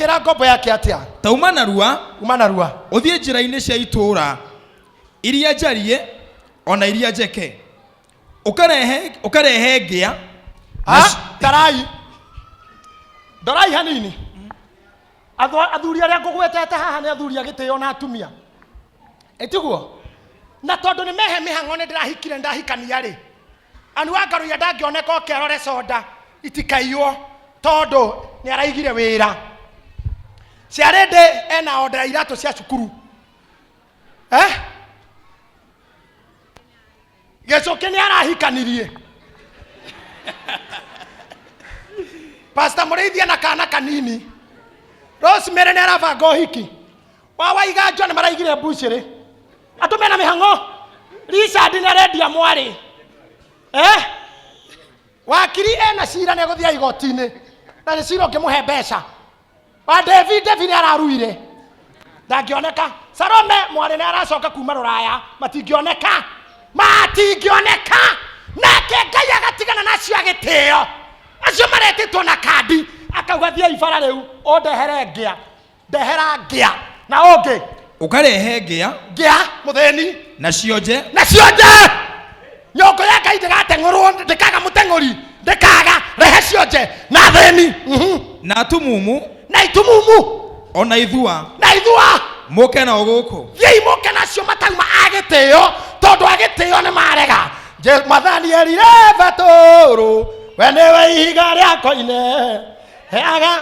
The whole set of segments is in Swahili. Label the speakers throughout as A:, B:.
A: Akira ngombo yake atia.
B: Tauma narua.
A: Uma narua.
B: Uthie njira-ini cia itura. Iria njarie ona iria njeke. Ukarehe ngia.
A: Tarai. Dorai hanini. Athuri aria ngugwetete haha ni athuri agitio na atumia. Etiguo. Na tondu ni mehe mihango ni ndirahikire ndahikania ri. Anu wangaru ya ndangioneka okerore soda itikaiywo tondu ni araigire wira. Ciarende ena order iratu cia cukuru. Gecoke ni arahikanirie. Pastor Muriithia na kana kanini. Rosemary ni arabanga hiki. Wawaiga John maraigire mbuciri. Atumena mihango. Richard ni arendia mwari. Wakiri ena cira ne guthia igoti-ini. Na ni cira ngimuhe mbeca. Wa David araruire. Ndangioneka. Salome mwari ni aracoka kuma Ruraya. Matingioneka. Nake Ngai agatigana nacio agitio. Acio maretitwo na kandi. Akauga thia ibara riu ondehere ngia. Ndehera ngia. Na onge.
B: Ukarehe ngia.
A: Ngia mutheni.
B: Na cionje.
A: Nyongo ya Ngai ndigateng'orwo ndikaga muteng'ori. Ndikaga rehe cionje na theni.
B: Na atumumu.
A: Na itumumu.
B: Ona ithua.
A: Na ithua.
B: Muke na uguku.
A: Thiei muke nacio matauma agitio. Tondu agitio ni marega. Mathani erire Betũrũ we nĩwe ihiga rĩakoine heaga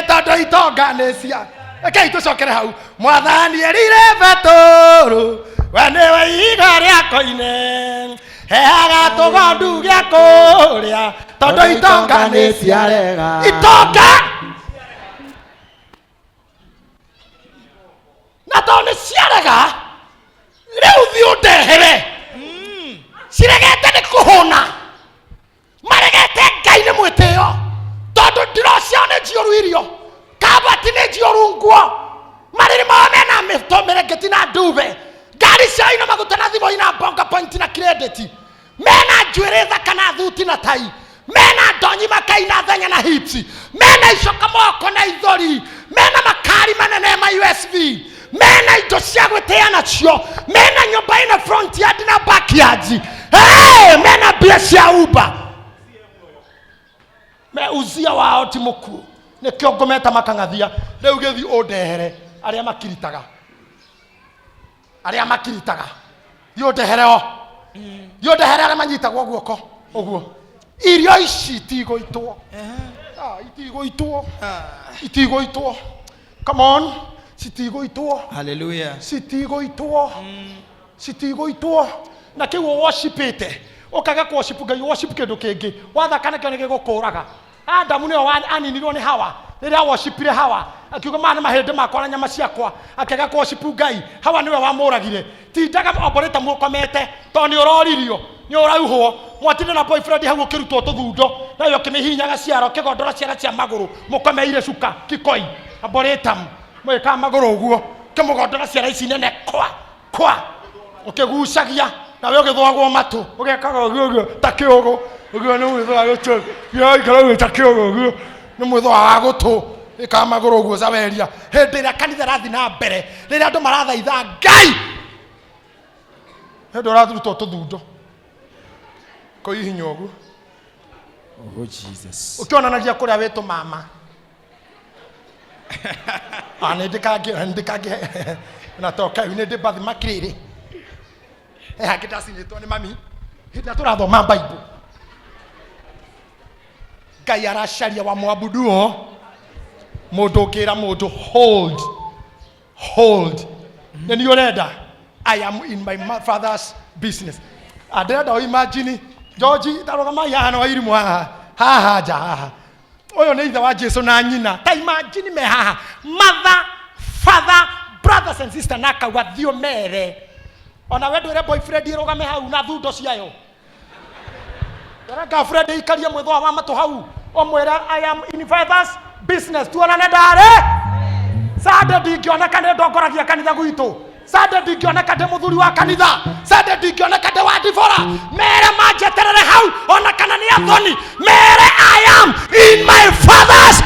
A: tondu itonga nĩ cia rekei tũcokere hau. Mwathani erire Betũrũ we nĩwe ihiga rĩakoine heaga tũgondu gĩa kũrĩa tondu itonga nĩ ciarega. Itonga na tondu nĩ ciarega rĩu thiĩ ũndehere. Ciregete nĩ kũhũna. Maregete Ngai nĩ mwĩtĩo. Tondu ndiro ciao nĩ njioru irio. Kabati nĩ njioru nguo. Marĩrĩ mao mena mĩrengeti na ndube. Ngari ciao ina maguta na thimũ ina bonga point na credit. Mena njuĩrĩ thaka na thuti na tai. Mena ndonyi makaina thenya na hips. Mena icoka moko na ithori. Mena makari manene ma USB. Mena indo cia gwĩtĩa nacio. Mena nyũmba ina front yard na back yard. Mena mbia cia Uber. Me Uzia wao ti mũkuũ. Nĩkĩo ngũmeta makang'athia. Rĩu gĩthi ũndehere arĩa makiritaga. Thiĩ ũndehere o. Thiĩ ũndehere arĩa manyitagwo guoko. Ũguo. Irio ici itigũitwo. Itigũitwo. Come on. Sitigoitwo.
B: Hallelujah.
A: Sitigoitwo. Na kiwo worshipite. Okaga ku worship Ngai worship kindu kingi. Wathakana kyo nige gukuraga. Adamu ni aninirwo ni Hawa. Rĩrĩa worshipire Hawa. Akiuga mana mahĩndĩ makwa na nyama ciakwa. Akaga ku worship Ngai. Hawa niwe wamũragire. Tindaga opereta mukomete. To ni uroririo. Ni urauhwo. Mwatinde na boyfriend hau ukirutwo tuthundo. Na yo kimihinyaga ciaro kigondora ciara cia maguru. Mukomeire cuka kikoi. Opereta mweka maguru uguo kimugondora ciara ici nene kwa ukigucagia na we ugithwagwo matu ugekaga uguo ta kiugo uguo ni mwithwa gutu ya ikara ta kiugo uguo ni mwithwa wa gutu ika maguru uguo zaweria hindi ria kanitha rathi na mbere riria andu marathaitha Ngai hindi rathurutwo tuthundo ko ihinya uguo.
B: Oh Jesus.
A: Ukionanagia kuria wetu mama. Ndikage natoka unende bathi makiriri hakitasinitwo ni mami hita turathoma Bible. Ngai aracaria wa mwabuduo mundu ukira mundu hold then you urenda I am in my father's business. Adenda imagine George tarogama yana wa irimu haha jaha oyo ni ithe wa Jesu na nyina. Ta imagine me haha mother, father, brothers and sisters naka wathio mere. Ona wedu ere boyfriend irogame hau na thundo ciayo. Ere girlfriend ikaria mwithwa wa matu hau. Omwera I am in father's business. Tuonane dare. Sade ndingioneka nĩ ndongoragia kanitha gwitũ. Sade ndingioneka ndĩ mũthuri wa kanitha. Sade ndingioneka ndĩ wa dibora. Mere manjeterere hau ona kana nĩ athoni. Mere I am in my father's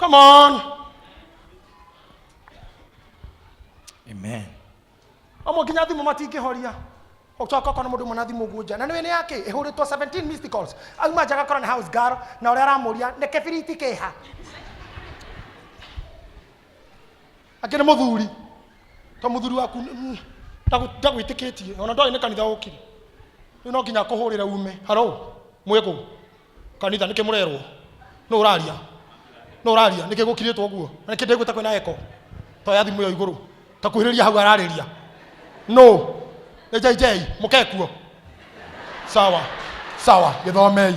A: Come on.
B: Amen.
A: Amo nginya thimu matingĩhoria. Ũcoka kana mũndũ mwana thimu guo nja. Na nĩ yake ĩhũrĩtwo 17 missed calls. Auma njaga kora nĩ house girl na ũrĩa aramũria nĩ kĩbiriti kĩha. Akĩnĩ mũthuri. Ta mũthuri waku ndagwĩtĩkĩtie. Ona ndoĩ nĩ kanitha ũkire. Nĩ no nginya kũhũrĩra ume. Hello. Mwĩkũ. Kanitha nĩ kĩmũrerwo. No ũraria. No ũraria nĩ kĩgũkirĩtwo ũguo. Na nĩ kĩndĩ gwĩta kwĩna eko. Toya thimũ yo igũrũ. Ta kuhĩrĩria hau ararĩria. No. JJ mukekuo. Sawa. Sawa, gĩthomei.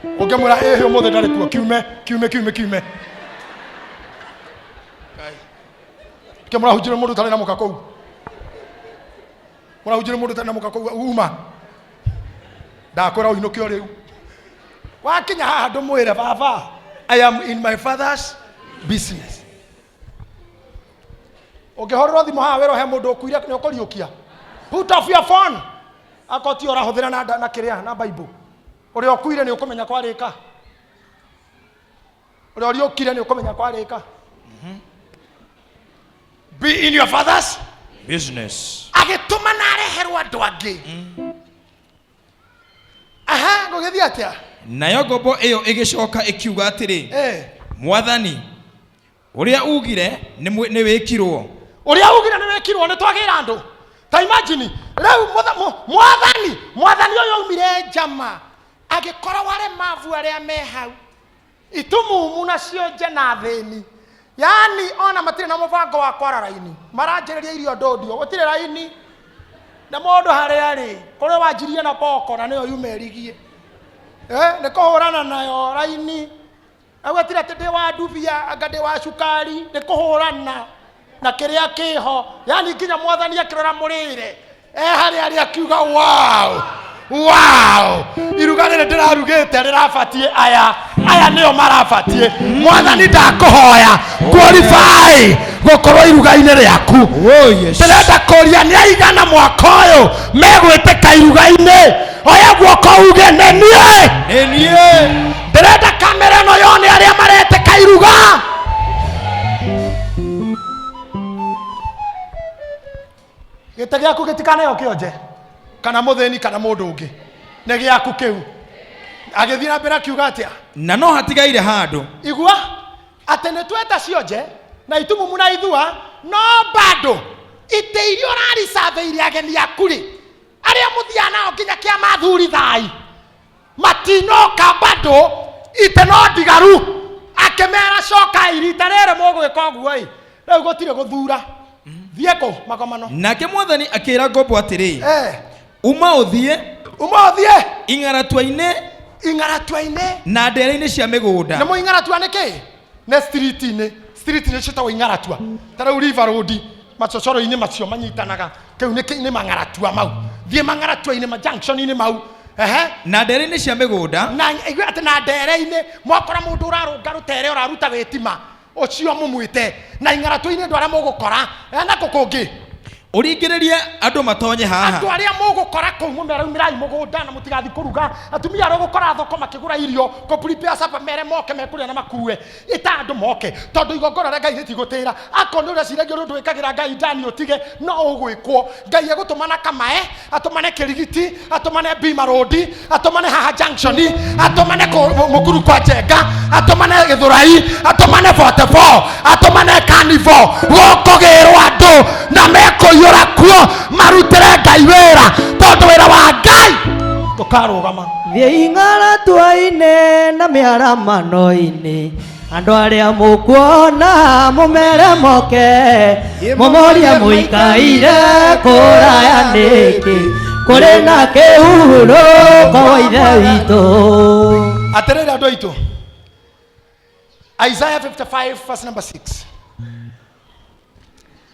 A: Ũngĩmwĩra ĩhĩ ũmũthĩ ndarĩ kuo kiume. Kĩmũrahunjĩra mũndũ tarĩ na mũka kũu. Mũrahunjĩra mũndũ tarĩ na mũka kũu uma. Ndakwĩra ũinũkio rĩu. Wakinya haha ndũmwĩre baba, I am in my father's business. Ũngĩhorerwo thimũ haha wĩra he mũndũ ũkuire nĩ ũkũriũkia. Put off your phone. Akoti ũrahũthĩra na kĩrĩa na Bible. Ũrĩa ũkuire nĩ ũkũmenya kwarĩka. Ũrĩa ũriũkire nĩ ũkũmenya kwarĩka. Be in your father's
B: business.
A: Agĩtũma na areherwo andũ angĩ. Aha, gũgĩthiĩ atĩa?
B: Nayo ngombo ĩyo ĩgĩcoka ĩkiuga atĩrĩ, Mwathani, ũrĩa ugire nĩ wĩkirwo.
A: Ũrĩa ugire nĩ wĩkirwo nĩ twagĩra andũ. Ta imagine, rĩu Mwathani ũyũ aumire njama. Agĩkora wale mavu arĩa me hau. Itumumu nacio nje na thĩni. Yani ona matirĩ na mũbango wa kwara raini. Maranjĩrĩria irio ndodio. Gũtirĩ raini. Na mũndũ harĩa rĩ, kũrĩa wanjirie na boko na nĩyo yumerigie. Nĩ kũhũrana nayo raini. Agwetire atĩ ndĩ wa ndubia, anga ndĩ wa cukari, nĩ kũhũrana na kĩrĩa kĩho. Yani nginya Mwathani akĩrora mũrĩre. Harĩa arĩ akiuga wow. Iruga rĩrĩ ndĩrarugĩte rĩrabatie aya nĩo marabatie. Mwathani ndakũhoya qualify gũkorwo iruga-inĩ rĩaku. Ndĩrenda kũria nĩ aigana mwaka ũyũ megwĩtĩka iruga-inĩ. Oya guoko uge nĩ niĩ. Ndĩrenda kamera ĩno yone arĩa maretĩka iruga. Gĩtĩ gĩaku gĩtikanayo kĩonje. Kana mũthĩni kana mũndũ ũngĩ. Nĩ gĩaku kĩu. Agĩthiĩ na mbere akiuga atĩa?
B: Na no hatigaire handũ.
A: Igua atĩ nĩ tweta cionje na itumumu na ithua no bado itĩ iria ũraricathĩire ageni aku rĩ. Arĩa mũthia nao nginya kĩama athuri thai. Matinoka bado itĩ no ndigaru. Akĩmera coka irita rĩrĩ mũgwĩka ũguo ĩ. Rĩu gũtirĩ gũthura. Thiĩ kũ magomano.
B: Nake Mwathani akĩra ngombo atĩrĩ, uma ũthiĩ ing'aratua-inĩ na ndere-inĩ cia mĩgũnda.
A: Nĩ mũing'aratua nĩ kĩ? Nĩ street-inĩ citagwo ing'aratua. Ta rĩu River Road macocoro-inĩ macio manyitanaga. Kĩu nĩ mang'aratua mau. Thiĩ mang'aratua-inĩ ma junction-inĩ mau.
B: Na ndere-inĩ cia mĩgũnda.
A: Na igua atĩ na ndere-inĩ mwakora mũndũ ũrarũnga rũtere ũraruta wĩtima. Ũcio mũmwĩte na ing'aratua-inĩ andũ arĩa mũgũkora na kũkũngĩ.
B: Ũringĩrĩrie andũ matonye haha.
A: Andũ arĩa mũgũkora kũu mũmirai mũgũnda na mũtigathi kũruga. Atumia arũgũkora thoko makĩgũra irio ko prepare supper mere moke mekũrĩa na makue. Ita andũ moke tondũ igongona rĩa Ngai rĩtigũtĩra. Akorwo nĩ ũreciragia ũndũ wĩkagĩra Ngai ndani ũtige no ũgwĩkwo. Ngai egũtũmana Kamae, atũmane Kĩrigiti, atũmane Bima Road, atũmane haha junction, atũmane Mũkuru kwa Njenga, atũmane Gĩthũrai, atũmane 44, atũmane Carnival. Gũkũgĩrwo andũ na mekũiyũra kuo marutĩre Ngai wĩra tondũ wĩra wa Ngai tũkarũgama.
C: Thiĩ ing'aratua-inĩ na mĩaramano-inĩ andũ arĩa mũkuona mũmere moke mũmorie mũikaire kũraya nĩkĩ kũrĩ na kĩhurũko wa ithe witũ.
A: Atĩrĩrĩ andũ aitũ, Isaiah 55 verse number 6.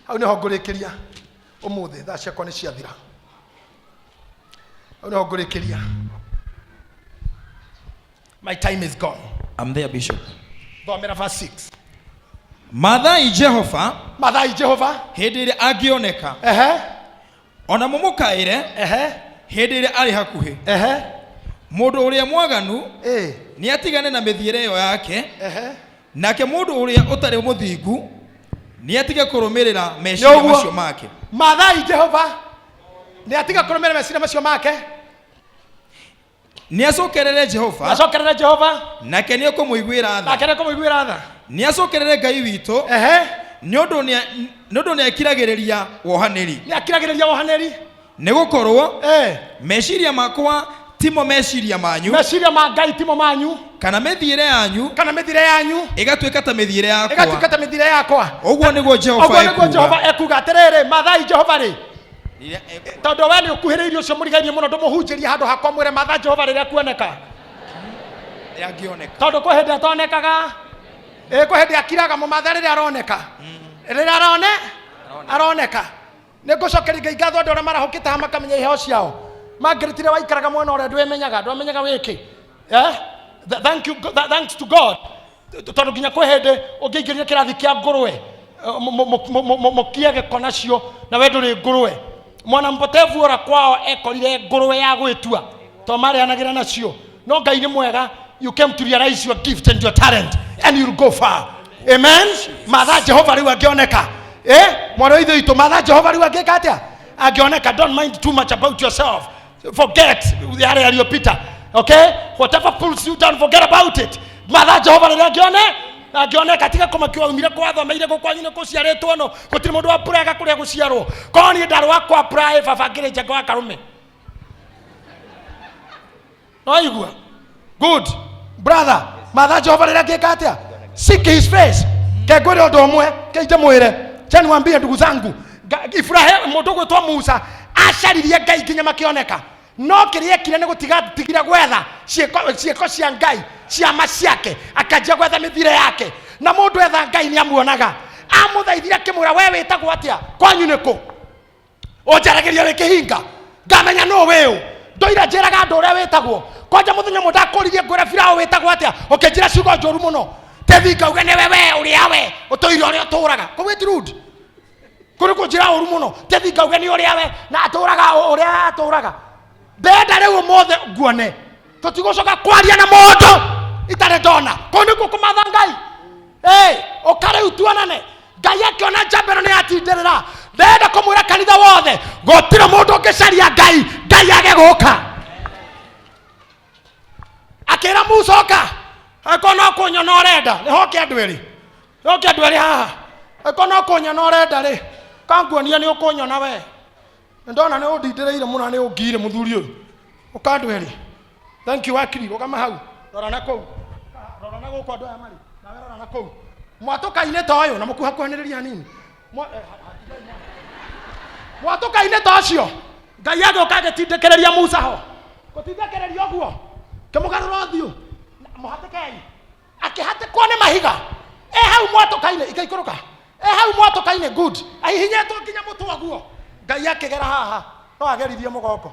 A: Hau nĩho ngũrĩkĩria ũmũthĩ thaa ciakwa nĩ ciathira. Hau nĩho ngũrĩkĩria. My time is gone.
B: I'm there, Bishop.
A: Thomera verse 6.
B: Mathai Jehova
A: hĩndĩ
B: ĩrĩa angĩoneka ona mũmũkaĩre hĩndĩ ĩrĩa arĩ hakuhĩ Mũndũ ũrĩa mwaganu nĩ atigane na mĩthiĩre ĩyo yake. Nake mũndũ ũrĩa ũtarĩ mũthingu nĩ atige kũrũmĩrĩra meciria macio make.
A: Mathai Jehova nĩ atige kũrũmĩrĩra meciria macio make.
B: Nĩ acokerere Jehova.
A: Acokerere Jehova.
B: Nake nĩ ekũmũiguĩra tha.
A: Nake nĩ ekũmũiguĩra tha.
B: Nĩ acokerere Ngai witũ. Nĩ ũndũ nĩ akiragĩrĩria wohanĩri.
A: Nĩ akiragĩrĩria wohanĩri.
B: Nĩ gũkorwo meciria makwa timo meciria manyu.
A: Meciria ma Ngai timo manyu.
B: Kana mĩthiĩre yanyu.
A: Kana mĩthiĩre yanyu.
B: Ĩgatuĩka ta mĩthiĩre yakwa.
A: Ĩgatuĩka ta mĩthiĩre yakwa.
B: Ũguo nĩguo Jehova ekuga.
A: Ũguo nĩguo Jehova ekuga. Atĩrĩrĩ, Mathai Jehova rĩ. Tondũ we nĩ ũkuhĩrĩirie ũcio mũrigainie mũno ndũmũhunjĩrie handũ hakwa mwĩre Matha Jehova rĩrĩa kuoneka. Tondũ kwĩ hĩndĩ atonekaga. Kwĩ hĩndĩ akiraga mũmatha rĩrĩa aroneka. Rĩrĩa aroneka. Nĩ ngũcokeria Ngai ngatho andũ arĩa marahũkĩte haha makamenya iheo ciao. Mangĩrĩtire waikaraga mwena ũrĩa ndwĩmenyaga wĩkĩ. Thanks to God. Tondũ nginya kwĩ hĩndĩ ũngĩingĩrire kĩrathi kĩa ngũrwe mũkie gĩko nacio na we ndũrĩ ngũrwe. Mwana mpotevu ora kwao ekorire ngũrwe ya gwĩtua to marĩanagĩra nacio. No Ngai nĩ mwega. You came to realize your gift and your talent and you'll go far. Amen. Matha Jehova rĩu angĩoneka. Mwana wa ithe witũ Matha Jehova rĩu angĩka atĩa? Angĩoneka. Don't mind too much about yourself. Forget yale yaliyopita. Okay? Whatever pulls you down, forget about it. Matha Jehova rĩu angĩoneka tiga kũmakiwa umire kwathomeire gũkwanyu nĩ kũciarĩtwo no gũtirĩ mũndũ wa puraga kũrĩa gũciarwo. Korwo niĩ ndarĩ wa kwa purae baba ngĩrĩ njengo wa karũme. No igua. Good. Brother, Matha Jehova rĩrĩa angĩka atĩa? Seek his face. Kengwĩre ũndũ ũmwe, keije mwĩre. Cha niwaambie ndugu zangu, Ibrahim mũndũ gwĩtwo Musa acaririe Ngai nginya makĩoneka. No kĩrĩa ekire nĩ gũtigira gwetha ciĩko cia Ngai, ciama ciake, akanjia gwetha mĩthiĩre yake. Na mũndũ etha Ngai nĩ amuonaga. Amũthaithire akĩmwĩra we wĩtagwo atĩa? Kwanyu nĩ kũ? Ũnjaragĩria wĩ kĩhinga. Ngamenya no wĩũ. Ndoira njĩraga andũ ũrĩa wĩtagwo. Kwanja mũthenya mũndũ akũririe ngwĩra Firaũ wĩtagwo atĩa? Ũkĩnjĩra ciugo njũru mũno. Tethi ngauga nĩ we ũrĩa we ũtũire ũrĩa ũtũũraga. Kũu ti rude. Kũrĩ kũnjĩra ũru mũno. Tethi ngauga nĩ ũrĩa we na atũũraga ũrĩa atũũraga. Ndenda rĩu mothe nguone. Tũtigũcoka kwaria na mũndũ itarĩ ndona. Kũu nĩkuo kũmatha Ngai. Ũkarĩu tuonane. Ngai akĩona njamba ĩno nĩ atindĩrĩra. Ndenda kũmwĩra kanitha wothe gũtirĩ mũndũ ũngĩcaria Ngai. Ngai age gũka. Akĩra Musa oka. Ako no kũnyona ũrenda. Nĩ hoke andũ erĩ. Hoke andũ erĩ haha. Ako no kũnyona ũrenda rĩ. Kanguonia nĩ ũkũnyona we. Ndona nĩ ũndindĩrĩire mũno nĩ ũngire mũthuri ũyũ. Ũka andũ erĩ. Thank you wakiri. Ũkama hau. Rora na kũu. Rora na gũkũ andũ aya marĩ. Na we rora na kũu. Mwatũka-inĩ ta ũyũ na mũkuhakuhanĩrĩria hanini. Mwatũka-inĩ ta ũcio. Ngai agĩũka agĩtindĩkĩrĩria Musa ho. Gũtindĩkĩrĩria ũguo. Kĩmũgarũra ũthiũ. Mũhatĩkei. Akĩhatĩkwo nĩ mahiga. Hau mwatũka-inĩ ikaikũrũka. Hau mwatũka-inĩ good. Ahihinyĩtwo nginya mũtwe guo. Ngai akĩgera haha. No agerithie mũgongo.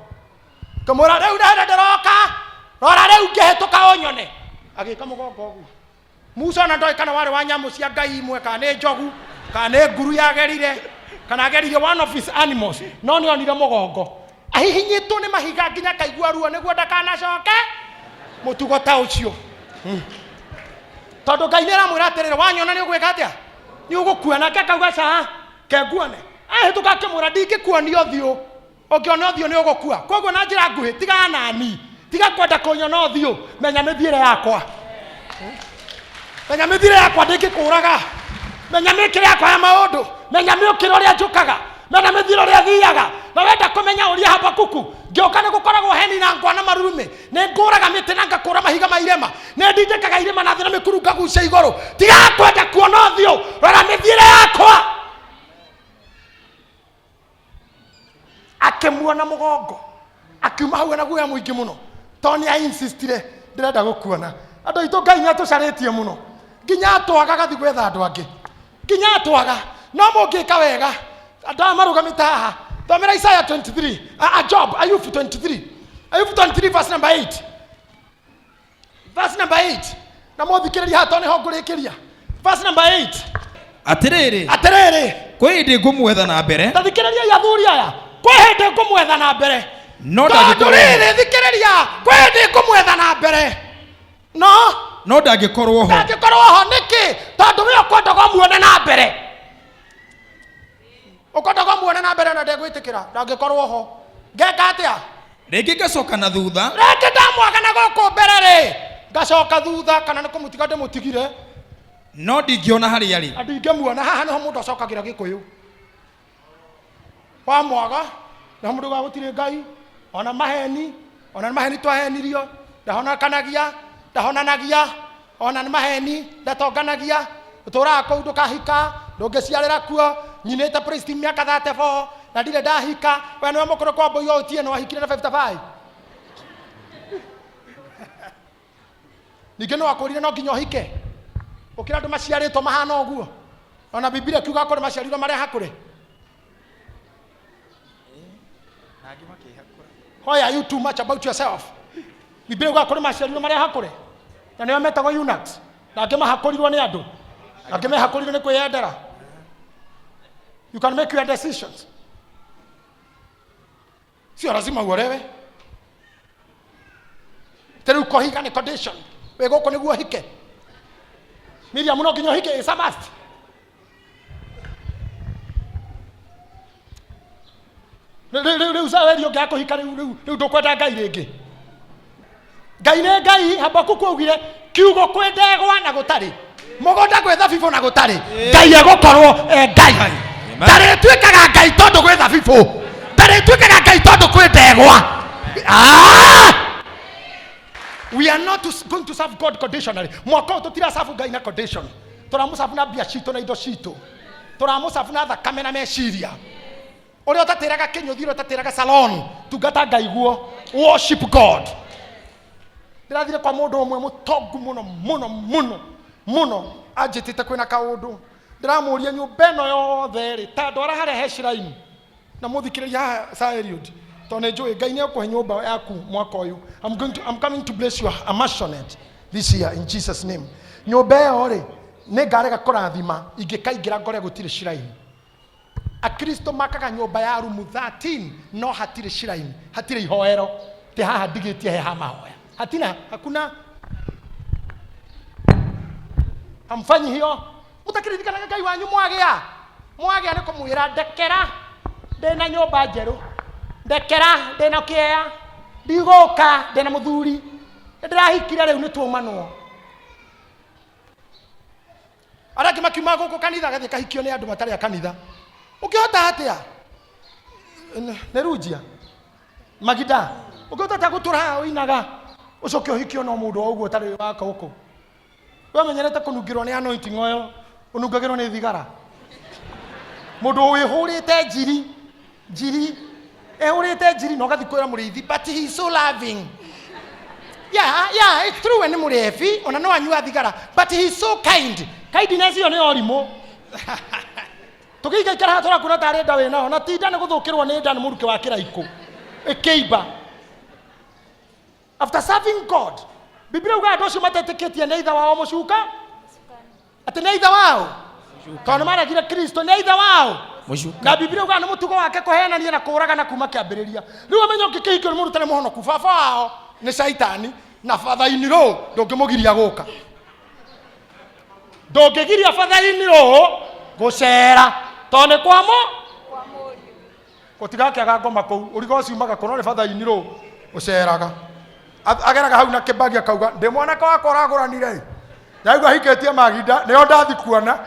A: Kamũra rĩu ndĩroka. Rora rĩu ngĩhĩtũka ũnyone. Agĩka mũgongo ũguo. Musa na ndoĩ kana warĩ wa nyamũ cia Ngai imwe kana nĩ njogu kana nĩ nguru yagerire kana agerire one of his animals. No nĩ onire mũgongo. Ahihinyĩtwo nĩ mahiga nginya kaigua ruo nĩguo ndakanacoke mũtugo ta ũcio. Tondũ Ngai nĩ aramwĩra atĩrĩrĩ wanyona nĩ ũgwĩka atĩa? Nĩ ũgũkua nake akauga ca kenguone. Ahĩtũka akĩmwĩra ndingĩkuonia ũthiũ. Ũngĩona ũthiũ nĩ ũgũkua. Koguo na njĩra nguhĩ tiga nani. Tiga kwenda kũnyona ũthiũ. Menya mĩthiĩre yakwa. Menya mĩthiĩre yakwa ndĩngĩkũraga. Menya mĩkĩre yakwa ya maũndũ. Menya mĩũkĩre ũrĩa njũkaga. Menya mĩthiĩre ũrĩa thiaga. Na wenda kũmenya ũrĩa Habakuku. Ngĩoka nĩ gũkoragwo heni na ngwa na marurume. Nĩ ngũraga mĩtĩ na ngakũra mahiga ma irema. Nĩ ndindĩkaga irema na thĩ na mĩkuru ngagucia igũrũ. Tiga kwenda kuona ũthiũ. Rora mĩthiĩre yakwa. Akĩmuona mũgongo. Akiuma hau na guoya mũingĩ mũno. To nĩ ainsistire ndĩrenda gũkuona. Andũ aitũ Ngai nĩ atũcarĩtie mũno. Nginya atwaga gathi gwetha andũ angĩ. Nginya atwaga. No mũngĩka wega. Andũ aya marũgamĩte haha. Thomera Isaiah 23. Job, Ayubu 23. Ayubu 23 verse number 8. Verse number 8. Na mũthikĩrĩria hato nĩ ho ngũrĩkĩria. Verse number 8.
B: Atĩrĩrĩ.
A: Atĩrĩrĩ.
B: Kwĩ hĩndĩ ngũmwetha na mbere.
A: Tathikĩrĩria athuri aya. Kwĩ hĩndĩ ngũmwetha na mbere.
B: no
A: ndagĩkorwo thikĩrĩria kwendĩ kũmwetha na mbere no
B: ndangĩkorwo ho
A: nĩkĩ tondũ we ũkwendaga muone na mbere na ndegwĩtĩkĩra ndangĩkorwo ho ngeka atĩa
B: rĩngĩ ngacoka na thutha
A: rĩngĩ ndamwagana gũkũ mbere rĩ ngacoka thutha kana nĩ kũmũtiga ndĩmũtigire
B: no ndingĩona harĩa arĩ
A: andũ ingĩmuona haha nĩho mũndũ acokagĩra gĩkũyũ wamwaga na mũndũ gagũtirĩ Ngai ona maheni twahenirio ndahonanagia ona nĩ maheni ndatonganagia ũtũraga kũu ndũkahika ndũngĩciarĩra kuo nyinĩte priest mĩaka 34 na ndirĩ ndahika we nĩwe mũkũrũ kwa mbũi o Otieno wahikire na 55 ningĩ no akũrire no nginya ũhike ũkĩra andũ maciarĩtwo mahana ũguo ona Biblia kiuga kũrĩ maciarirwo marĩa hakũrĩ why are you too much about yourself Biblia kiuga kũrĩ maciarirwo marĩa hakũrĩ na nĩo metagwo eunuchs na angĩ mahakũrirwo nĩ andũ na angĩ mehakũrirwo nĩ kwĩyendera you can make your decisions sio lazima uolewe tena kuhika ni condition wewe uko niguo hike Miriam no nginya hike is a must rĩu sawerio ngako hika rĩu ndũkwenda Ngai rĩngĩ Ngai nĩ Ngai Habakuku augire kiugo kwendegwa na gũtarĩ mũgũnda gwetha bibũ na gũtarĩ Ngai egũkorwo Ngai ndarĩtuĩkaga Ngai tondũ gwetha bibũ ndarĩtuĩkaga Ngai tondũ kwendegwa we are not going to serve God conditionally mwaka ũyũ tũtirasabu Ngai na condition tũramũsabu na mbia citũ na indo citũ tũramũsabu na thakame na meciria ũrĩa ũtatĩraga kĩnyũthi ũrĩa ũtatĩraga salon tungata Ngai guo worship God ndĩrathire kwa mũndũ ũmwe mũtongu mũno anjĩtĩte kwĩna kaũndũ ndĩramũria nyũmba ĩno yothe rĩ ta ndwara harĩa shrine na mũthikĩrĩria saa Eliud tondũ nĩnjũĩ Ngai nĩekũhe nyũmba yaku mwaka ũyũ I'm coming to bless you a maisonette this year in Jesus name nyũmba ĩyo rĩ nĩ ngarega kũrathima ingĩkaingĩra ngore gũtirĩ shrine akristo makaga nyũmba ya rumu 13 no hatirĩ shrine hatirĩ ihoero te haha ndigĩtie he ha mahoya hakuna hamfanyi hiyo mutakiririkana Ngai wanyu mwagĩa nĩ kũmwĩra ndekera ndĩna nyũmba njerũ ndekera ndĩna kĩea ndigũka ndĩna mũthuri ndĩrahikire rĩu nĩ tuomanwo araki makiuma gũkũ kanitha gathĩ kahikio nĩ andũ matarĩ a kanitha ũkĩhota atĩa nĩ runjia magida ũkĩhota atĩa gũtũra ũinaga ũcoke ũhikio no mũndũ o ũguo ũtarĩ waka gũkũ we menyerete kũnungĩrwo nĩ anointing ũyũ ũnungagĩrwo nĩ thigara mũndũ wĩhũrĩte njiri ehũrĩte njiri no gathi kwĩra mũrĩithi but he is so loving yeah it's true nĩ mũrĩebi ona no anyua thigara but he is so kind kindness iyo nĩ orimũ tũkĩiga ikara tũra kuna tarĩ nda wĩna ona tinda nĩ gũthũkĩrwo nĩ nda nĩ mũruke wa kĩraikũ ĩkĩimba after serving God Biblia uga andũ acio matetĩkĩtie nĩ ithe wao mũcuka atĩ nĩ ithe wao tondũ nĩ maragire Kristo nĩ ithe wao na Biblia uga nĩ mũtugo wake kũhenania na kũũraga na kuma kĩambĩrĩria rĩu amenyo ngĩkĩhikio nĩ mũndũ tarĩ mũhonoku baba wao nĩ caitani na batha-inĩ rũu ndũngĩmũgiria gũka ndũngĩgiria batha-inĩ rũu gũcera tondũ nĩ kwa mũriũ gũtigakĩaga ngoma kũu ũrigo ũciumaga kũrĩ batha-inĩ rũu gũceraga ageraga hau na kĩmbagi akauga ndĩ mwanake wakwa ũragũranire naigua hikĩtie Maginda nĩo ndathi kuona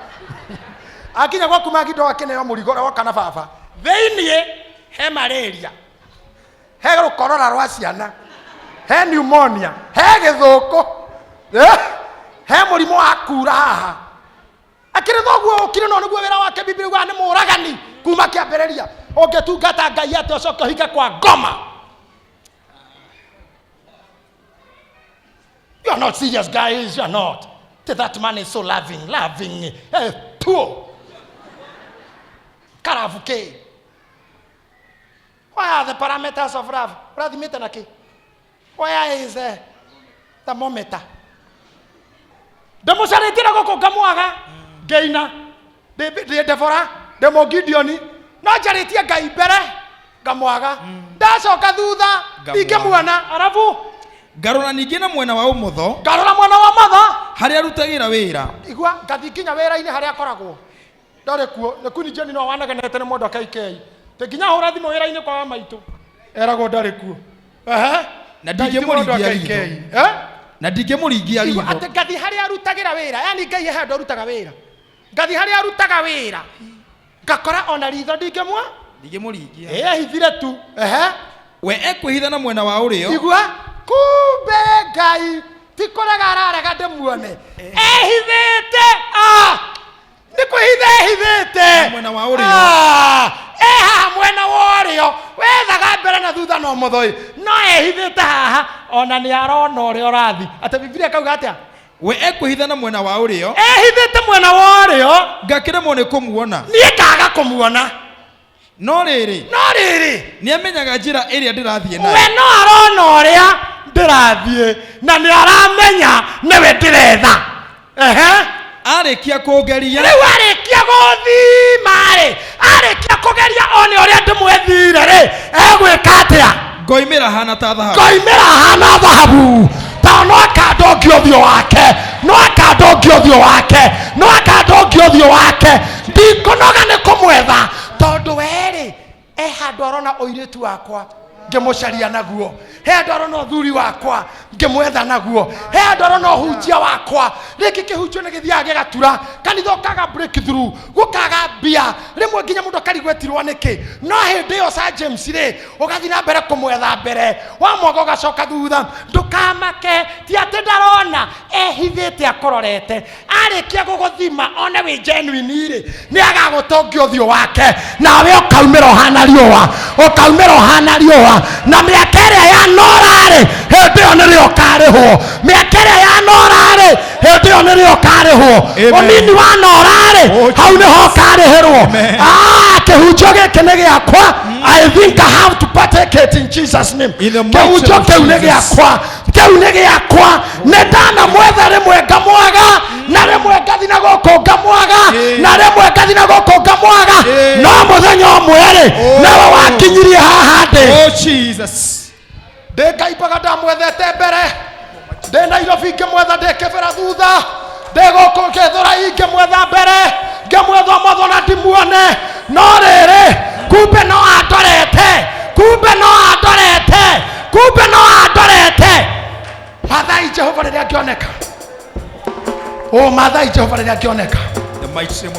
A: akinya gwaku Maginda wakĩneo mũrigo woka na baba thĩinĩ he malaria he rũkorora rwa ciana he pneumonia he gĩthũkũ he mũrimũ wa kura haha akĩrĩ thoguo ũkire no nĩguo wĩra wake Biblia uga nĩ mũragani kuma kĩambĩrĩria ũngĩtungata Ngai atĩ ũcoke ũhike kwa ngoma. You are not serious, guys. You are not. That man is so loving. Tuo. Karavuke. Why are the parameters of love? Where is the thermometer? The Mũcarie tira gũkũ ngamwaga Ngeina Devora Demo Gideoni no njarĩtie Ngai mbere ngamwaga ndacoka thutha ndingemuona arabu
B: ngarora ningĩ na mwena wa ũmotho
A: ngarora mwena wa matha
B: harĩa arutagĩra wĩra
A: igua ngathi kinya wĩra-inĩ harĩa akoragwo ndarĩ kuo nĩ kuni Jeni no wanagenete nĩ mũndũ akaikei tekinya hũra thimũ wĩra-inĩ kwa maitũ eragwo ndarĩ kuo
B: na ndingĩmũringia ritho na ndingĩmũringia ritho
A: atĩ ngathi harĩa arutagĩra wĩra yani Ngai he handũ arutaga wĩra ngathi harĩa arutaga wĩra ngakora ona ritho
B: ndingĩmũringia
A: ehithire tu
B: we ekwĩhitha na mwena wa ũrĩo
A: igua kumbe Ngai ti kũrega ararega ndĩmuone ehithĩte nĩ kwĩhitha ehithĩte
B: mwena wa ũrĩo
A: haha mwena wa ũrĩo wethaga mbere na thutha no mũthoi no ehithĩte haha ona nĩ arona ũrĩa ũrathi atĩ Biblia kauga atĩa
B: we ekwĩhitha na mwena wa ũrĩo
A: ehithĩte mwena wa ũrĩo
B: ngakĩremwo nĩ kũmuona
A: niĩ kaga kũmuona
B: no rĩrĩ nĩ amenyaga njĩra ĩrĩa ndĩrathiĩ nayo
A: we no arona ũrĩa ndĩrathiĩ na nĩ aramenya nĩwe ndĩretha
B: arĩkia kũngeria
A: rĩu arĩkia gũthima-rĩ arĩkia kũgeria one ũrĩa ndĩmwethire rĩ egwĩka atĩa
B: ngoimĩra hana ta thahabu
A: ngoimĩra hana thahabu ta no akandongia ũthiũ wake no akandongia ũthiũ wake no akandongia ũthiũ wake ndikũnoga nĩ kũmwetha tondũ werĩ handũ arona ũirĩtu wakwa ngĩmũcaria naguo he andũ arona ũthuri wakwa ngĩmwetha naguo he andũ arona ũhunjia wakwa rĩngĩ kĩhunjio nĩ gĩthiaga gĩgatura kanitha ũkaga breakthrough gũkaga mbia rĩmwe nginya mũndũ akarigwetirwo nĩkĩ no hĩndĩ ĩyo Sir James rĩ ũgathiĩ na mbere kũmwetha mbere wamwaga ũgacoka thutha ndũkamake ti atĩ ndarona ehithĩte akororete arĩkia gũgũthima one wĩ genuine rĩ nĩ agagũtongia ũthiũ wake nawe ũkaumĩra ũhana riũa na mĩaka ĩrĩa yanora-rĩ hĩndĩ ĩyo nĩrĩo ũkarĩhwo mĩaka ĩrĩa yanora-rĩ hĩndĩ ĩyo nĩrĩo ũkarĩhwo ũnini wanora-rĩ hau nĩho ũkarĩhĩrwo kĩhunjio gĩkĩ nĩ gĩakwa I think I have to partake it in Jesus name kĩhunjio kĩu nĩ gĩakwa nĩ ndanamwetha rĩmwe ngamwaga na rĩmwe ngathi na gũkũ ngamwaga na rĩmwe ngathi na gũkũ ngamwaga no mũthenya ũmwe-rĩ nawe wakinyirie haha ndĩ ndĩngaimbaga ndamwethete mbere ndĩ Nairobi ngĩmwetha ndĩ Kĩbĩra thutha ndĩ gũkũ Gĩthũrai ngĩmwetha mbere ngĩmwetha ũmotho na ndimuone no rĩrĩ kumbe no andorete Mathai Jehova rĩrĩa angĩoneka Mathai Jehova rĩrĩa angĩoneka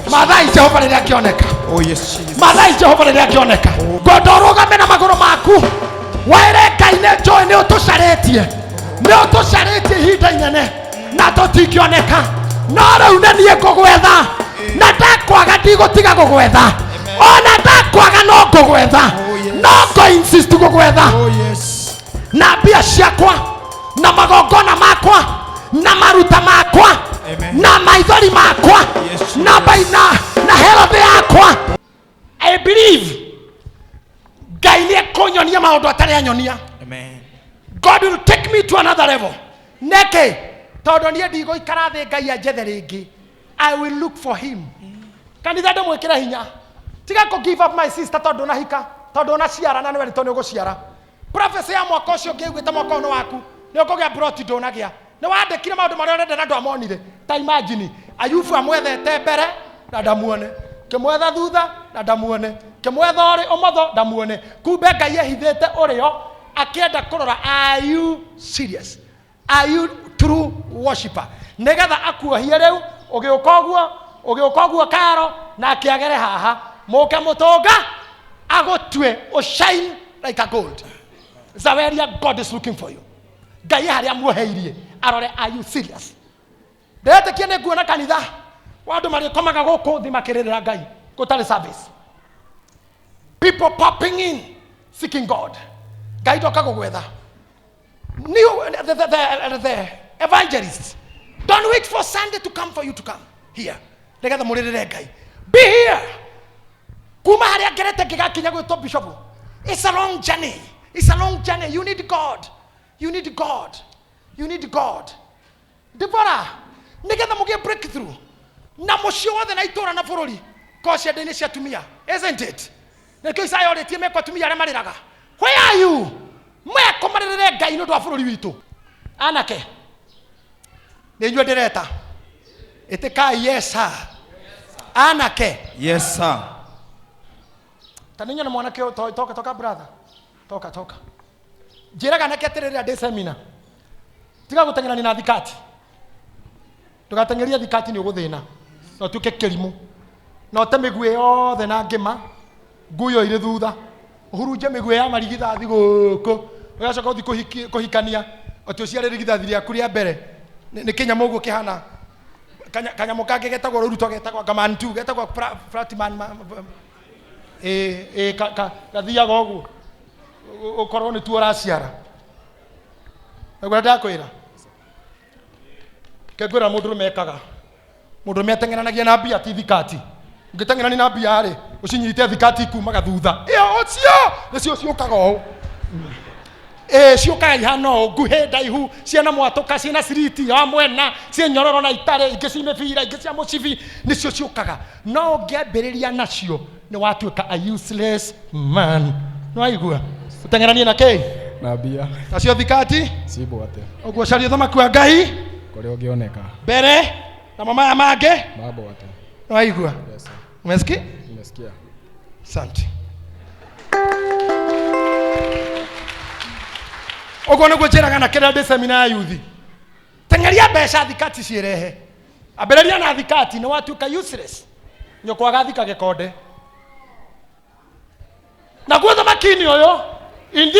A: Mathai Jehova rĩrĩa angĩoneka Mathai Jehova rĩrĩa angĩoneka ngondorũgame na magũrũ maku were Ngai nĩ njũĩ nĩ ũtũcarĩtie ihinda inene na tũtingĩoneka no rĩu nĩ niĩ ngũgwetha na ndakwaga ndigũtiga gũgwetha ona ndakwaga no ngũgwetha no ngo-insist gũgwetha na mbia ciakwa na magongona makwa na maruta makwa na maithori makwa na health yakwa I believe Ngai nĩ ekũnyonia maũndũ atarĩ anyonia God will take me to another level neke tondũ niĩ ndigũikara thĩ Ngai anjethe rĩngĩ I will look for him kanitha ndĩmwĩkĩre hinya tiga kũ give up my sister tondũ nahika tondũ naciara na nĩ weritwo nĩ ũgũciara prophecy ya mwaka ũcio ngĩiguĩte mwaka ũyũ waku nĩ ũkũgĩa broti ndũnagĩa nĩ wandĩkire maũndũ marĩa ũrenda na ndwamonire ta imagine Ayubu amwethete mbere na ndamuone kĩmwetha thutha na ndamuone kĩmwetha ũrĩ ũmotho ndamuone kumbe Ngai ehithĩte ũrĩo akĩenda kũrora are you serious are you true worshipper nĩgetha akuohie rĩu ũgĩũka ũguo karo na akĩagere haha mũke mũtũnga agũtue shine like a gold Zaweria God is looking for you Ngai harĩa muoheirie arore are you serious ndetĩkia nĩ nguona kanitha wandũ marĩkomaga gũkũ thĩ makĩrĩrĩra Ngai gũtarĩ service people popping in seeking God Ngai ndoka gũgwetha the evangelists don't wait for Sunday to come for you to come here nĩgetha mũrĩrĩre Ngai be here kuma harĩa ngerete ngĩgakinya gwĩtwo bishop it's a long journey you need God Deborah nĩgetha mũgĩe breakthrough na mũciĩ wothe na itũra na bũrũri ko ciande-inĩ cia tumia isn't it Nĩkĩo Isaya orĩtie meko atumia arĩa marĩraga. Where are you? Meko marĩrĩre Ngai nĩ ũndũ wa bũrũri witũ. Anake. Nĩ inyuĩ ndĩreta. Ĩtĩkai yes sir. Anake.
B: Yes sir.
A: Taninyo na mwanake toka brother. Toka. Njĩraga anake atĩrĩrĩ ndĩ seminar. Tiga gũteng'erania na thikati. Ndũgateng'eria thikati nĩ ũgũthĩna. No tuke kĩrimũ. No te mĩguĩ yothe na ngĩma. Nguyo irĩ thutha. Ũhurunje mĩguĩ ya marigithathi gũkũ. Ũgacoka ũthiĩ kũhikania. Atĩ ũciarĩ rigithathi rĩaku rĩa mbere. Nĩ kĩnyamũ ũguo kĩhana. Kanyamũ kangĩ getagwo rũruto getagwo gamantu getagwo flatman. Gathiaga ũguo. Ũkorwo nĩ tu ũraciara. Nĩguo ndakwĩra. Kegwĩra mũndũ mekaga. Mũndũ meteng'eranagia na mbia ti thikati. Ũngĩteng'erania na mbia rĩ, ũcinyite thikati kumaga thutha. Ũcio nĩcio ciũkaga ũũ. Ciũkaga ihana ũũ nguhĩ ndaihu ciana mwatũka ciana ciriti ya mwena cie nyororo na itarĩ ingĩ ci mĩbira ingĩ cia mũcibi nĩcio ciũkaga. No ũngĩambĩrĩria nacio nĩ watuĩka a useless man. Nĩ waigua? Ũteng'eranie na kĩ?
D: Na mbia.
A: Nacio thikati?
D: Cibwate.
A: Ũguo caria ũthamaki wa Ngai.
D: Kũrĩa ũngĩoneka.
A: Mbere na mama mangĩ.
D: Mabwate.
A: Nĩ waigua?
D: Yes sir.
A: Umesikia?
D: Nimesikia.
A: Asante. Ũguo nĩguo njĩraga na kĩrĩa ndĩ seminar ya youth. Teng'eria mbeca thikati cirehe. Ambĩrĩria na thikati nĩ watuĩka useless. Nyũkwa gathika gĩkonde. Naguo ũthamaki-inĩ ũyũ, in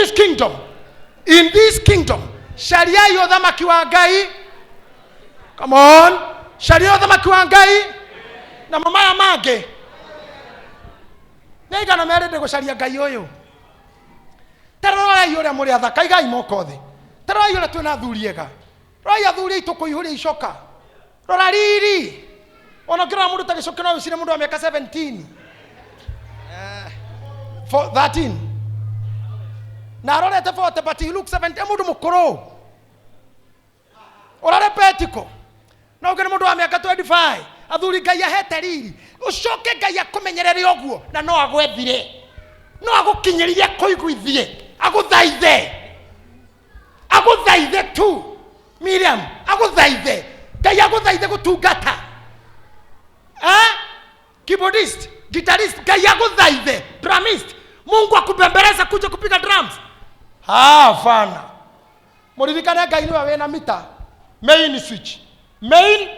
A: this kingdom, cariai ũthamaki wa Ngai. Come on. Caria ũthamaki wa Ngai. Na mamaya mangĩ. Nĩ igana merĩndĩ gũcaria Ngai ũyũ. Tarorai ũrĩa mũrĩ athaka, igai moko thĩ. Tarorai ũrĩa twĩna athuri ega. Rorai athuri aitũ kũihũria icoka. Rora riri. Ona ũngĩrora mũndũ ta gĩcũkĩ no ũcire mũndũ wa mĩaka 17. 13. Na arorete 40 but he looks 70. Mũndũ mũkũrũ. Ũrare petiko. Na ũngĩrĩ mũndũ wa mĩaka 25. Athuri Ngai ahete riri. Ũcoke Ngai akũmenyerere ũguo na no agwethire. No agũkinyĩrire kũiguithie. Agũthaithe tu. Miriam, agũthaithe. Ngai agũthaithe gũtungata. Keyboardist, guitarist, Ngai agũthaithe. Drumist, Mungu akubembeleza kuja kupiga drums. Hapana. Mũririkane Ngai nĩwe wĩna mita. Main switch. Main.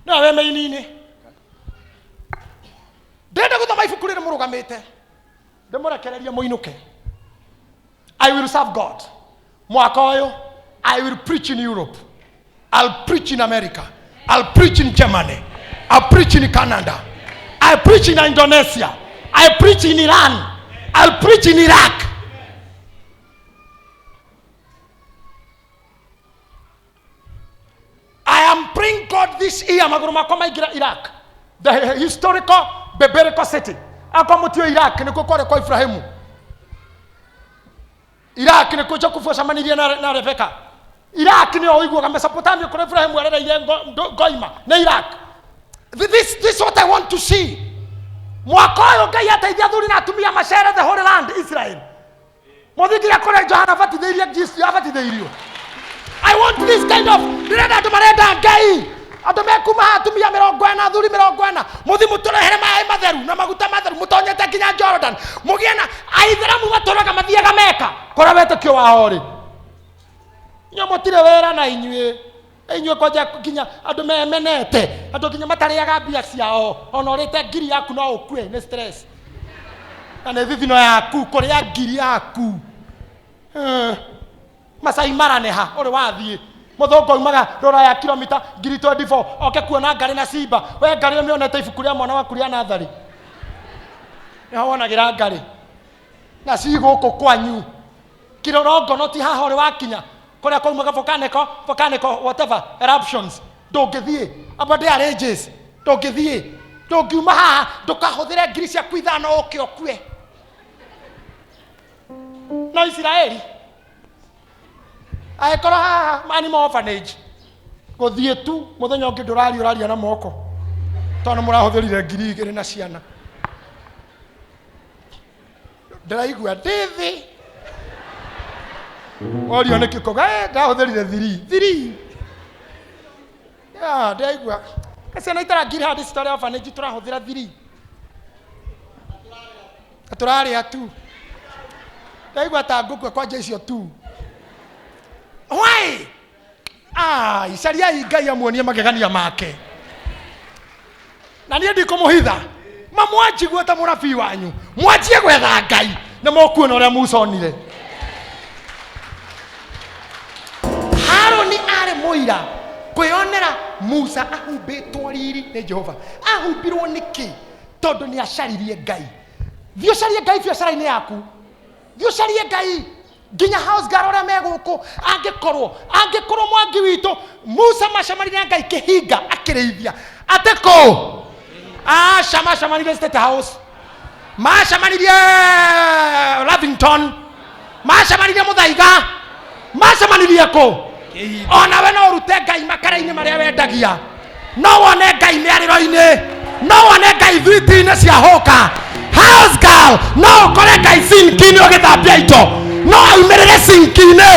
A: No we main-inĩ. Ndenda gũthoma ibuku rĩrĩ mũrũgamĩte. Ndĩmũrekererie mũinũke. I will serve God. Mwaka ũyũ, I will preach in Europe. I'll preach in America. I'll preach in Germany. I'll preach in Canada. I'll preach in Indonesia. I'll preach in Iran. I'll preach in Iraq. I am praying God this year magũrũ makwa maingĩra Iraq. The historical biblical city. Akamũtio Iraq nĩkuo kwarĩ kwa Ibrahimu. Iraq nĩkuo Jacob acemanirie na Rebecca. Iraq nĩyo ũiguaga Mesopotamia kũrĩa Ibrahimu arereire ngoima na Iraq. This is what I want to see. Mwaka ũyũ Ngai ateithia athuri na atumia macere the Holy Land Israel. Mũthikĩria kũrĩa Johana abatithĩirie Jesu abatithĩirio. I want this kind of ndĩrenda andũ marenda Ngai. Andũ mekuma atumia 40 athuri 40 muthi mũtũrehere maĩ matheru na maguta matheru mũtonyete nginya Jordan mũgĩe na aithĩramu matũraga mathiaga Meka kũrĩa wetĩkio wao rĩ. Nyamũ mũtire wĩra na inyuĩ kwanja kinya andũ memenete andũ kinya matarĩaga mbia ciao ona ũrĩte ngiri yaku no ũkue nĩ stress na nĩ thithino yaku kũrĩa ngiri yaku. Masai Mara neha ũrĩ wathiĩ mũthũngũ umaga rora ya kilomita 24 oke kuona ngari na Simba we ngari ũmĩonete ibuku rĩa mwana waku rĩa nathari nĩho wonagĩra ngari na ci gũkũ kwanyu Kirorongo no ti haha ũrĩ wakinya kũrĩa kwaumaga volcanic whatever eruptions ndũngĩthiĩ Aberdeen Ranges ndũngĩthiĩ ndũngiuma haha ndũkahũthĩre ngiri ciaku ithano ũke ũkue no Israeli aĩkorwo haha animal orphanage gũthiĩ tu mũthenya ũngĩ ndũraria na moko tondũ mũrahũthĩrire ngiri igĩrĩ na ciana ndĩraigua ndĩthĩ orio nĩ kĩkoga ndahũthĩrire 3 ndĩraigua ciana itarangire handĩ citarĩ orphanage tũrahũthĩra 3 tũrarĩa tu ndĩraigua ta ngũkua kwanja icio tu why icariai Ngai amuonie magegania make na niĩ ndikũmũhitha mamwanjiguo ta mũnabii wanyu mwanjie gwetha Ngai nĩ mũkuona ũrĩa Musa onire Harũni arĩ mũira kwĩonera Musa ahumbĩtwo riri nĩ Jehova ahumbirwo nĩkĩ tondũ nĩ acaririe Ngai thiĩ ũcarie Ngai biacara-inĩ yaku thiĩ ũcarie Ngai nginya house girl ũrĩa megũkũ angĩkorwo mwangi witũ Musa macemanirie Ngai kĩhinga akĩrĩithia atĩ kũ macemanirie State House macemanirie Lavington macemanirie Mũthaiga macemanirie kũ ona we no ũrute Ngai makara-inĩ marĩa wendagia no wone Ngai mĩarĩro-inĩ no wone Ngai thwiti-inĩ cia hũka house girl no ũkore Ngai sinki-inĩ ũgĩthambia ito no aumĩrĩre sinki-inĩ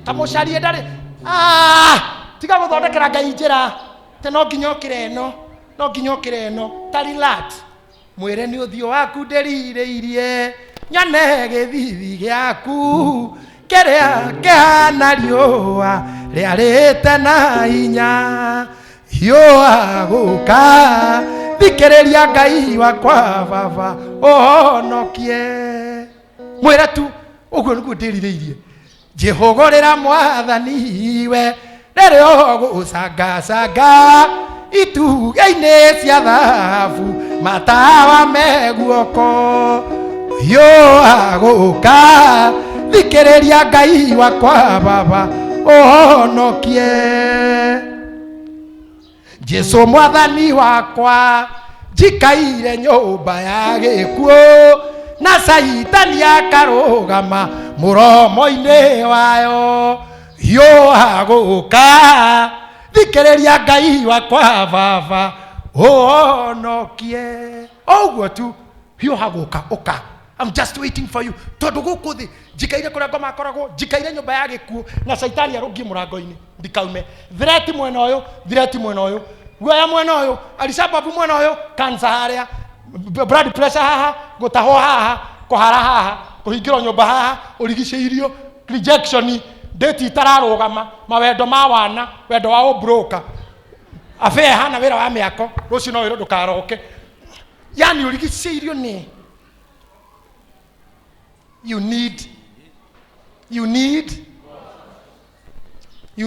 A: ta mũcarie ndarĩ tiga gũthondekera Ngai njĩra te no nginya ũkĩre ĩno ta relax mwĩre nĩ ũthiũ waku ndĩrirĩirie nyone gĩthithi gĩaku kĩrĩa kĩhana riũa rĩarĩte na hinya hiũa gũka thikĩrĩria Ngai wakwa baba ũhonokie mwĩre tu ũguo nĩguo ndĩrirĩirie njĩhũgũrĩra Mwathani we rĩrĩ ũgũcangacanga itugĩ-inĩ cia thahabu matawa meguoko hiũa gũka thikĩrĩria Ngai wakwa baba ũhonokie Jesũ Mwathani wakwa njikaire nyũmba ya gĩkuũ na Saitani akarũgama mũromo-inĩ wayo hiũa gũka thikĩrĩria Ngai wakwa baba ũhonokie ũguo tu hiũa gũka ũka I'm just waiting for you tondũ gũkũ thĩ njikaire kũrĩa ngoma akoragwo njikaire nyũmba ya gĩkuũ na Saitani arũngie mũrango-inĩ ndikaume threat mwena ũyũ guoya mwena ũyũ Archbishop mwena ũyũ cancer harĩa blood pressure haha gũtahwo haha kũhara haha kũhingĩrwo nyũmba haha ũrigicĩirio rejection date itararũgama mawendo ma wana wendo wa broker affair hana wĩra wa mĩako rũciũ no wĩra ndũkaroke yani ũrigicĩirio nĩ you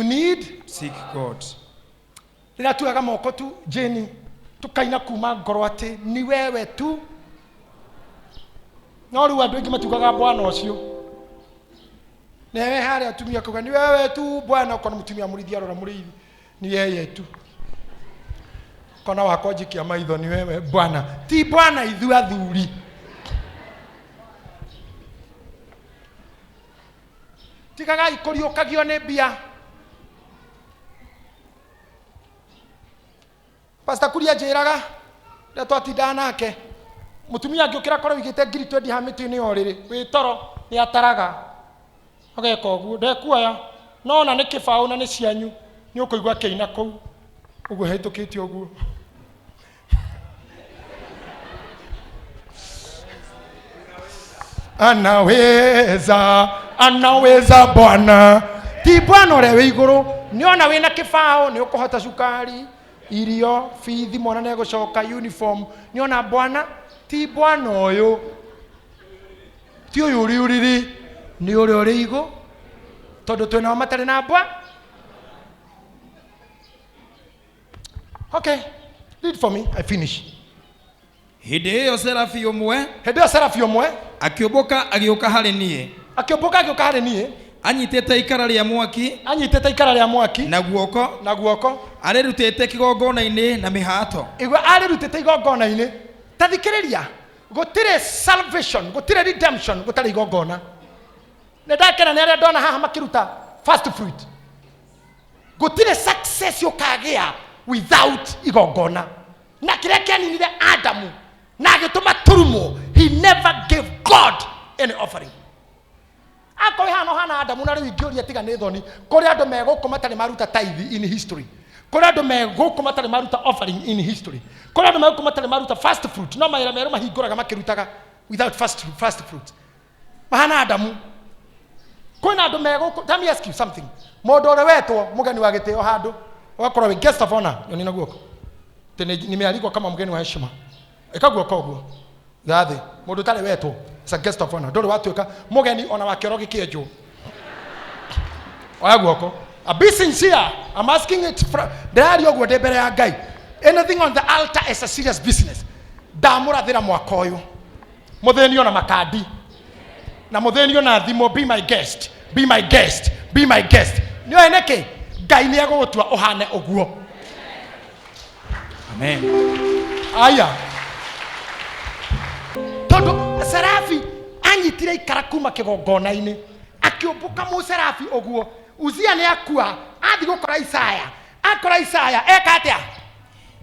A: need
B: seek God
A: rĩrĩa tuaga moko tu Jeni tukaina kuma ngoro atĩ ni wewe tu no rĩu andũ aingĩ matugaga Bwana ũcio newe harĩa atumia kuga ni wewe tu Bwana ũkona mũtumia mũrĩithi arora mũrĩithi ni yeye tu kona wako njikia maitho ni wewe Bwana ti Bwana ithu athuri tigaga ikũriũkagio nĩ mbia Pastor Kuria njĩraga rĩrĩa twatindaga nake mũtumia angĩũkĩra korwo wĩigĩte ngiri 20 ha mĩtĩ-inĩ o rĩrĩ wĩ toro nĩ ataraga ageka ũguo ndekuoya no na nĩ kĩbaũ na nĩ cianyu nĩ ũkũigua kĩina kũu ũguo hĩtũkĩtio ũguo anaweza Bwana ti Bwana ũrĩa wĩ igũrũ nĩona wĩna kĩbaũ nĩ ũkũhota cukari irio fithi mwana negũcoka uniform nĩona Bwana ti Bwana ũyũ ti ũyũ ũrĩ ũrĩrĩ nĩ ũrĩa ũrĩ igũ tondũ twĩnao matarĩ na mbwa okay read for me I finish
B: hĩndĩ ĩyo serafi ũmwe
A: akĩũmbũka
B: agĩũka harĩ niĩ anyitĩte ikara rĩa mwaki na guoko arĩrutĩte kĩgongona-inĩ na mĩhato
A: igwa arĩrutĩte igongona-inĩ tathikĩrĩria gũtirĩ salvation gũtirĩ redemption gũtarĩ igongona nĩndakena nĩ arĩa ndona haha makĩruta first fruit gũtirĩ success ũkagĩa without igongona na kĩrĩa kĩaninire Adamu na agĩtũma tũrumwo. He never gave God any offering. Akoi hana Adamu na rĩu ingĩũria tiga nĩ thoni kũrĩ andũ megũkũ matarĩ maruta tithe in history. Kũrĩ andũ megũkũ matarĩ maruta offering in history. Kũrĩ andũ megũkũ matarĩ maruta first fruit. No maĩra merũ mahingũraga makĩrutaga without first fruit. Mahana Adamu. Kwĩna andũ megũkũ. Let me ask you something. Mũndũ ũrĩa wetwo mũgeni wa gĩtĩo handũ ũgakorwo wĩ guest of honor. Yoni na guoko. Tene nimealikwa kama mgeni wa heshima. Eka guoko ũguo. Gathi. Mũndũ ũtarĩ wetwo. It's a guest of honor. Ndũrĩ watuĩka mũgeni ona wa kĩoro gĩkĩenjwo. Oya guoko. Be sincere. I'm asking it from ndĩraria ũguo ndĩ mbere ya Ngai. Anything on the altar is a serious business. Ndamũrathĩra mwaka ũyũ. Mũthĩnio na makadi. Na mũthĩnio na thimo, be my guest. Be my guest. Be my guest. Nĩoĩ nĩkĩ? Ngai nĩ egũgũtua ũhane ũguo.
B: Amen.
A: Aya. Tondu Serafi anyitire ikara kuma kĩgongona-inĩ akĩũmbũka Mũserafi ũguo. Uzia nĩ akua athi gũkora Isaya. Akora Isaya eka atĩa?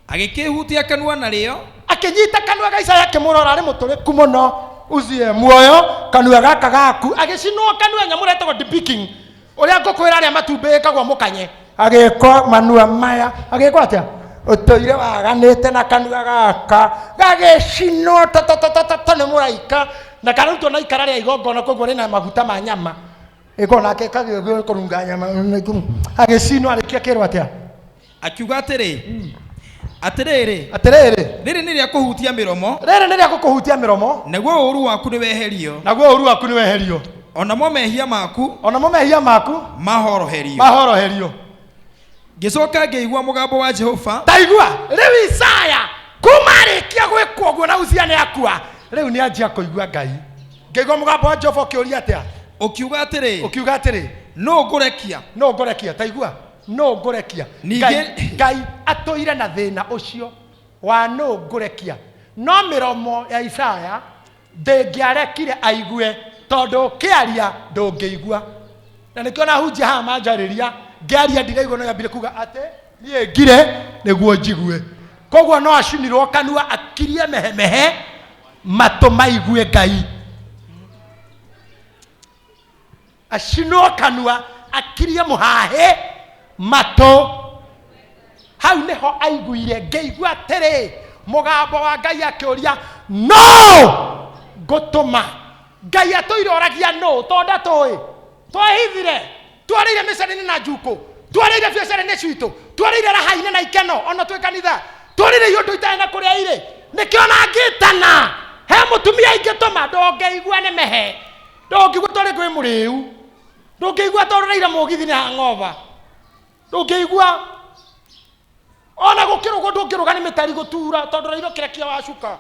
B: Agĩkĩhutia kanua narĩo.
A: Akĩnyita kanua ga Isaya akĩmũrora arĩ mũtũrĩku mũno. Uzia muoyo kanua gaka gaku agĩcinwo kanua nyamũretagwo depiking. Ũrĩa ngũkwĩra arĩa matumbĩkagwo mũkanye. Agĩkwa manua maya. Agĩkwa atĩa? Ũtũire waganĩte na kanua gaka gagĩcinwo nĩ mũraika na karutwo na ikara rĩa igongona koguo rĩna maguta ma nyama ĩko nake kagĩthiĩ kũrunga nyama agĩcinwo arĩkia kĩrwo atĩa
B: akiuga atĩrĩ
A: atĩrĩrĩ
B: rĩrĩ nĩ rĩa kũhutia mĩromo
A: rĩrĩ nĩ rĩa gũkũhutia mĩromo
B: naguo ũru waku nĩ weherio
A: onamo mehia maku mahoroherio
B: Ngĩcoka ngĩigua mũgambo wa Jehova.
A: Taigua rĩu Isaya kuma arĩkia gwĩkwo ũguo na Uzia nĩ akua rĩu nĩ anjia kũigua Ngai. Ngĩigua mũgambo wa Jehova ũkĩũria atĩa?
B: Ukiuga atĩrĩ no ngũrekia
A: taigua no ngũrekia. Ngai atũire na thĩna ũcio wa no ngũrekia. No mĩromo ya Isaya ndĩngĩarekire aigue tondũ kĩaria ndũngĩigua. Na nĩkĩo na hunjia haha manjarĩria ngĩaria ndiraigua no yambire kuga atĩ niĩ ngire nĩguo njigue. Koguo no acinirwo kanua akirie mehemehe matũ maigue Ngai. Acinwo kanua akirie mũhahe matũ. Hau nĩho aiguire ngĩigua atĩrĩ mũgambo wa Ngai akĩũria no ngũtũma. Ngai atũire oragia no tonda tũĩ twahithire twarĩire mĩcarinĩ na njuko twarĩire biacara-inĩ citũ twarĩire raha-inĩ na ikeno ona twĩ kanitha twarĩire indo itarĩ na kũrĩa irĩ nĩkĩo na ngĩtana he mũtumia ingĩtũma ndũngĩigua nĩ mehe ndũngĩigua twarĩ kwĩ mũrĩu ndũngĩigua twarĩire mũgithi nĩ hangover ndũngĩigua ona gũkĩrũgwo ndũngĩrũga nĩ mĩtari gũtura tondũ rairo kĩrekia wacuka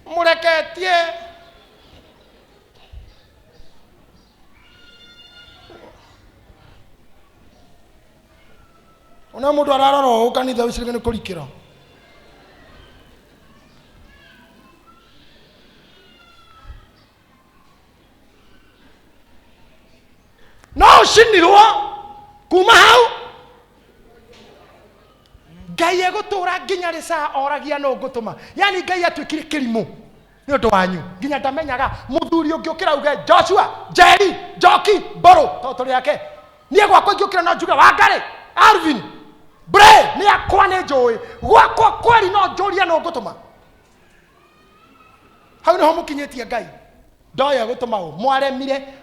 A: mũreketie ona mũndũ ararora ũũ kanitha ũcio nĩ kũrikĩra no ũcinirwo kuma hau Ngai egũtũra nginya rĩca oragia no ngũtũma yani Ngai atuĩkire kĩrimũ nĩ ũndũ wanyu nginya ndamenyaga mũthuri ũngĩ ũkĩra uge Joshua Jerry Joki Boro tũtũrĩ yake niĩ gwakwa ingĩũkĩra no njuge Wangarĩ Alvin Bre nĩ akwa nĩ njũĩ gwakwa kweri no njũria no ngũtũma hau nĩho mũkinyĩtie Ngai ndoya gũtũma ũ mwaremire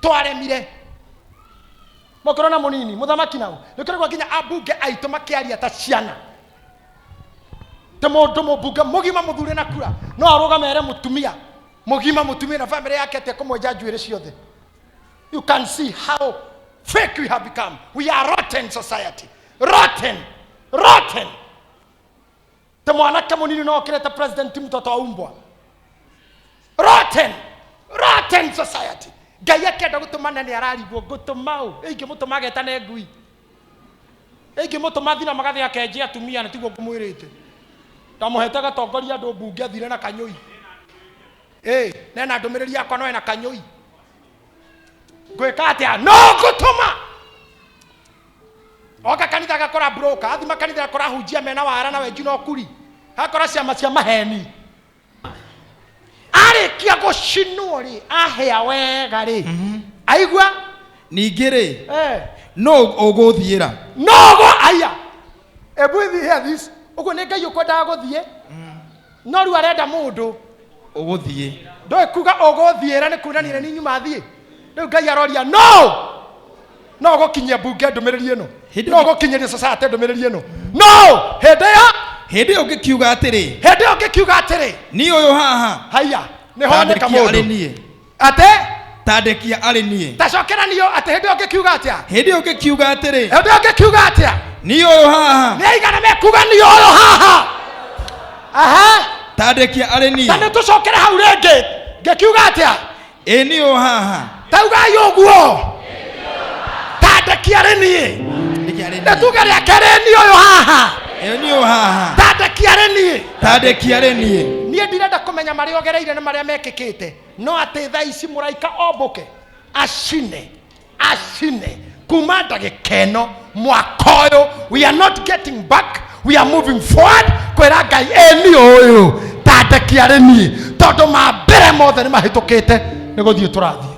A: twaremire mũkorwo na mũnini mũthamaki nau nĩkĩragwo nginya ambunge aitũ makĩaria ta ciana te mũndũ mũmbunge mũgima mũthure na kura no arũgamere mũtumia mũgima mũtumia na family yake te kũmwenja njuĩrĩ ciothe. You can see how fake we have become. We are rotten society. Rotten. Te mwanake mũnini no okĩrete president mtoto wa umbwa. Rotten society. Ngai akĩenda gũtũmana nĩ ararigwo gũtũma ũ ingĩmũtũma agetane ngui ingĩmũtũma thina magathĩ akenjia atumia na tiguo ngũmwĩrĩte ndamũhete gatongoria andũ mbunge athire na kanyũi nena ndũmĩrĩri yakwa no ena kanyũi ngwĩka atĩa no ngũtũma oka kanitha gakora broker athima kanitha gakora hunjia mena wara na wengi no kuri hakora ciama cia maheni arikia gucinwo ri ahea wega ri aigua
B: ningĩ rĩ no ũgũthiĩra
A: nogo aya ebu hear this uguo nĩ Ngai ũkwendaga gũthiĩ no rĩu arenda mũndũ
B: ũgũthiĩ
A: ndoĩ kuga ũgũthiĩra nĩ kuonania nĩ nyuma thiĩ rĩu Ngai aroria no gũkinyia bunge ndũmĩrĩri ĩno no gũkinyĩria society ndũmĩrĩri ĩno no hĩndĩ ĩyo
B: ũngĩkiuga atĩrĩ niĩ ũyũ haha
A: haya nĩ honeka mũndũ
B: tandĩkia arĩ niĩ
A: tacokeranio atĩ hĩndĩ ĩyo ũngĩkiuga atĩa
B: hĩndĩ ĩyo ũngĩkiuga atĩrĩ
A: niĩ ũyũ haha nĩ aigana mekuga niĩ ũyũ haha
B: tandĩkia arĩ niĩ
A: na nĩ tũcokere hau rĩngĩ ngĩkiuga atĩa
B: ĩ niĩ ũyũ haha
A: taugai ũguo tandĩkia arĩ niĩ nĩ tuge rĩa kerĩ niĩ ũyũ haha tandĩkia arĩ niĩ niĩ ndirenda kũmenya marĩa ogereire na marĩa mekĩkĩte no atĩ thaa ici mũraika ombũke acine kuma ndagĩka ĩno mwaka ũyũ we are not getting back we are moving forward kwĩra Ngai niĩ ũyũ tandĩkia arĩ niĩ tondũ mambere mothe nĩ mahĩtũkĩte nĩ gũthiĩ tũrathiĩ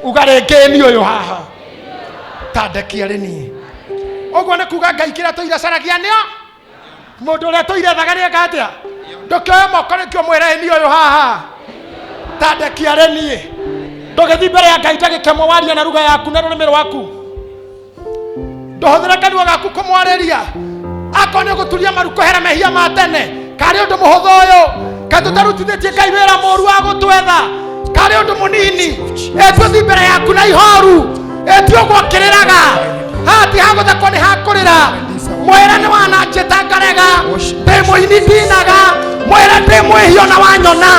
A: uga rĩngĩ niĩ ũyũ haha tandĩkia arĩ niĩ ũguo nĩ kuga Ngai kĩrĩa tũiracaragia nĩo mũndũ ũrĩa tũirethaga nĩ eka atĩa ndũkĩoe moko nĩkĩo mwĩre niĩ ũyũ haha tandĩkia arĩ niĩ ndũgĩthiĩ mbere ya Ngai ndagĩka waria na ruga yaku na rũrĩmĩ rwaku ndũhũthĩre kanua gaku kũmwarĩria akorwo nĩ ũgũturia maru kũhera mehia ma tene karĩ ũndũ mũhũthũ ũyũ kaĩ tũtarutithĩtie Ngai wĩra mũru wa gũtwetha karĩ ũndũ mũnini tũthiĩ mbere yaku na ihoru ti ũguo kĩrĩraga hati hagũthekwo nĩ hakũrĩra mwĩra nĩ wananjĩta ngarega ndĩ mũini ndinaga mwĩra ndĩ mwĩhio na wanyona